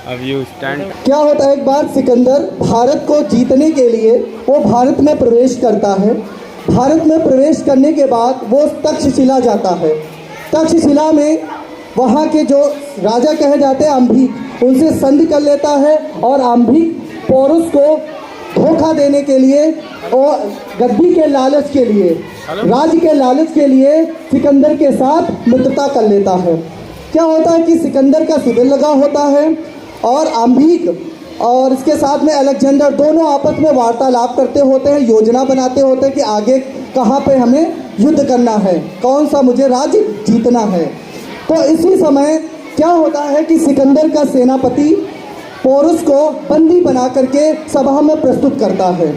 अब you stand. क्या होता है, एक बार सिकंदर भारत को जीतने के लिए वो भारत में प्रवेश करता है। भारत में प्रवेश करने के बाद वो तक्षशिला जाता है। तक्षशिला में वहाँ के जो राजा कहे जाते हैं अम्भिक, उनसे संधि कर लेता है और अम्भिक पौरुष को धोखा देने के लिए और गद्दी के लालच के लिए, राज्य के लालच के लिए सिकंदर के साथ मित्रता कर लेता है। क्या होता है कि सिकंदर का शिविर लगा होता है और अम्भिक और इसके साथ में अलेक्जेंडर दोनों आपस में वार्तालाप करते होते हैं, योजना बनाते होते हैं कि आगे कहाँ पे हमें युद्ध करना है, कौन सा मुझे राज्य जीतना है। तो इसी समय क्या होता है कि सिकंदर का सेनापति पौरुष को बंदी बना करके सभा में प्रस्तुत करता है।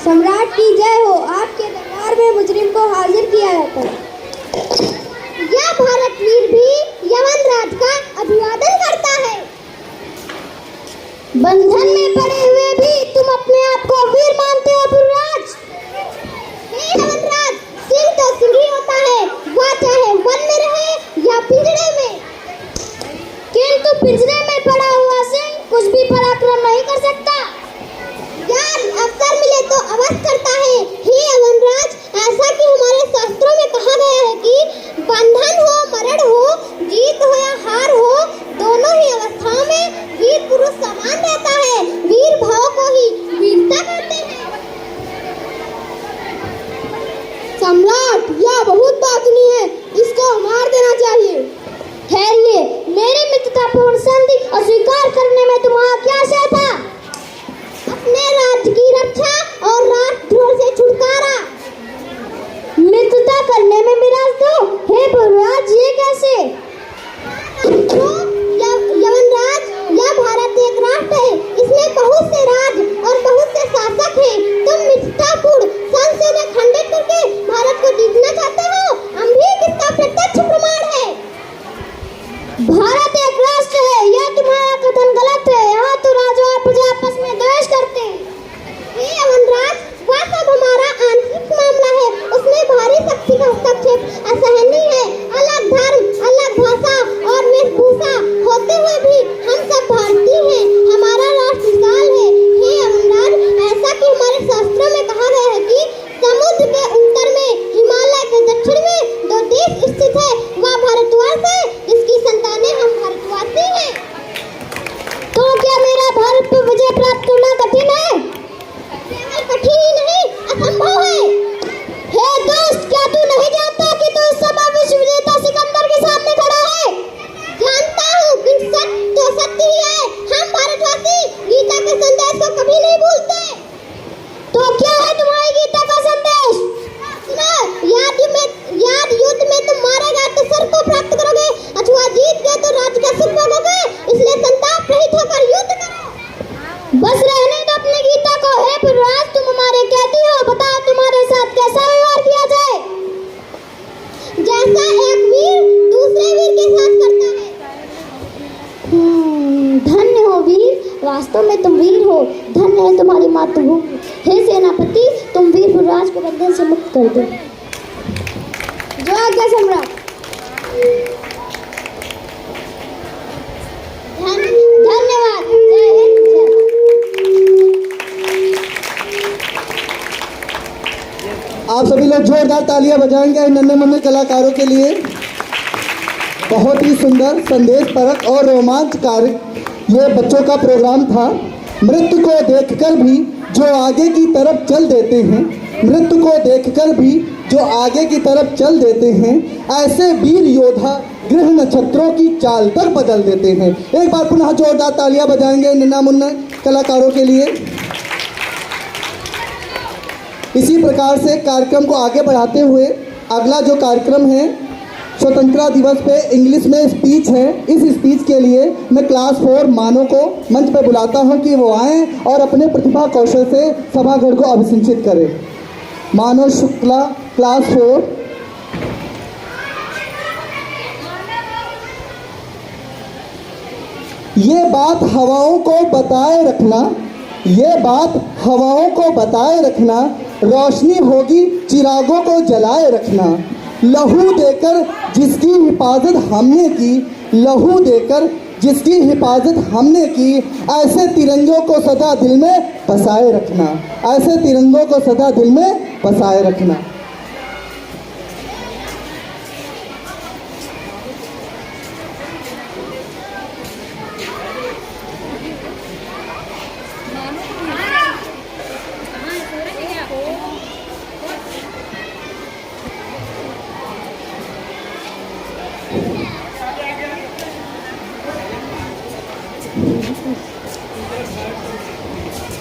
सम्राट की जय हो। आपके दरबार में मुजरिम को हाजिर किया जाता है। यह भारत वीर भी यवन राज का अभिवादन करता है। बंधन में पड़े हुए भी तुम अपने आप को वीर मानते हो पुरराज। हे यवन राज, सिंह तो सिंह ही होता है, वह चाहे वन में रहे या पिंजरे में। किंतु पिंजरे में पड़ा हुआ सिंह कुछ भी पराक्रम नहीं कर सकता। यार अवसर मिले तो अवश्य करता है। हे यवनराज, ऐसा कि हमारे शास्त्रों में कहा गया है कि बंधन हो मरण हो, जीत हो या हार हो, दोनों ही अवस्थाओं में वीर पुरुष समान रहता है। वीर भाव को ही वीरता कहते हैं। सम्राट, यह बहुत बातनी है, इसको मार देना चाहिए। ठहरिए, मेरी मित्रतापूर्ण संधि अस्वीकार करने में तुम्हारा क्या आशय था? अपने राज्य की रक्षा और राष्ट्रद्रोह से छुटकारा। मित्रता करने में विराज दो। हे पुरराज, ये कैसे? यवनराज, यह भारत एक राष्ट्र है, इसमें बहुत से राज और बहुत से शासक हैं। तुम मित्रतापूर्ण संधि से खंडित करके भारत को जीतना चाहते हो। हम भी इसका प्रत्यक्ष प्रमाण है। भारत एक राष्ट्र है, यह तुम्हारा कथन गलत है। यहाँ तो राजा और प्रजा आपस में द्वेष करते हैं। हे यवनराज, वह सब हमारा आंतरिक मामला है, उसमें भारी शक्ति का हस्तक्षेप असहनीय है। अलग धर्म, अलग भाषा और वेशभूषा होते हुए भी हम सब भारतीय हैं। हमारा राष्ट्र विशाल है। हे यवनराज, ऐसा कि हमारे शास्त्रों में कहा गया है कि समुद्र के उत्तर में, हिमालय के दक्षिण में दो देश स्थित है, वह भारतवर्ष है, जिसकी संतानें हम भारतवासी हैं। तो क्या मेरा भारत पर विजय प्राप्त करना कठिन है? केवल कठिन ही नहीं, असंभव है। हे दोस्त, क्या तू नहीं जानता कि तू इस समय विश्व विजेता सिकंदर के सामने खड़ा है? जानता हूँ, कि सत्य तो सत्य ही है। हम भारतवासी गीता के संदेश को कभी नहीं भूलते। तो क्या है तुम्हारी गीता का संदेश? याद युद्ध में तुम मारे गए तो सर को प्राप्त करोगे, अथवा जीत गए तो राज्य का सुख भोगोगे। इसलिए संताप रहित होकर युद्ध करो। बस रहने दो अपनी गीता को। हे पुरराज, तुम हमारे कहती हो, बताओ तुम्हारे साथ कैसा व्यवहार किया जाए? जैसा एक वीर दूसरे वीर के साथ करता है। धन्य हो वीर, वास्तव में तुम वीर हो। धन्य है तुम्हारी मातृभूमि। हे सेनापति, तुम वीर पुरराज को बंधन से मुक्त कर दो। जो आज्ञा सम्राट। धन्यवाद। जय हिंद। आप सभी लोग जोरदार तालियां बजाएंगे इन नन्हे मुन्ने कलाकारों के लिए। बहुत ही सुंदर, संदेश परक और रोमांचकारी ये बच्चों का प्रोग्राम था। मृत्यु को देखकर भी जो आगे की तरफ चल देते हैं, मृत्यु को देखकर भी जो आगे की तरफ चल देते हैं, ऐसे वीर योद्धा ग्रह नक्षत्रों की चाल तक बदल देते हैं। एक बार पुनः जोरदार तालियां बजाएंगे नन्हा मुन्ना कलाकारों के लिए। इसी प्रकार से कार्यक्रम को आगे बढ़ाते हुए अगला जो कार्यक्रम है, स्वतंत्रता दिवस पे इंग्लिश में स्पीच है। इस स्पीच के लिए मैं क्लास 4 मानो को मंच पे बुलाता हूं कि वो आएँ और अपने प्रतिभा कौशल से सभागढ़ को अभिषिंचित करें। मानो शुक्ला, क्लास 4। ये बात हवाओं को बताए रखना, ये बात हवाओं को बताए रखना, रोशनी होगी चिरागों को जलाए रखना। लहू देकर जिसकी हिफाजत हमने की, लहू देकर जिसकी हिफाजत हमने की, ऐसे तिरंगों को सदा दिल में बसाए रखना, ऐसे तिरंगों को सदा दिल में बसाए रखना।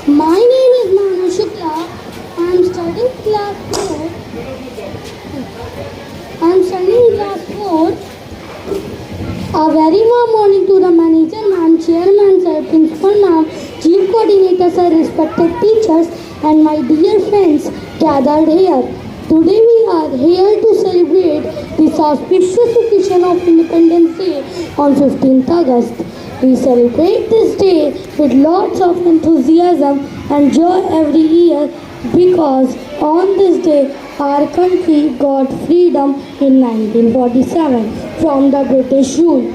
My name is Manu Shukla. I am studying class 4. A very warm morning to the manager ma'am, chairman sir, principal ma'am, chief coordinator sir, respected teachers and my dear friends gathered here. Today we are here to celebrate this auspicious occasion of Independence Day on 15th August. We celebrate this day with lots of enthusiasm and joy every year because on this day our country got freedom in 1947 from the British rule.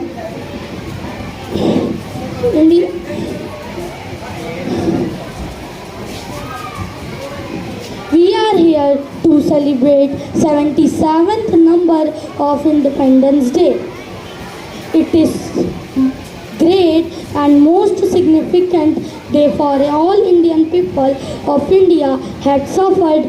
We are here to celebrate 77th number of Independence Day. It is great and most significant day for all Indian people of India had suffered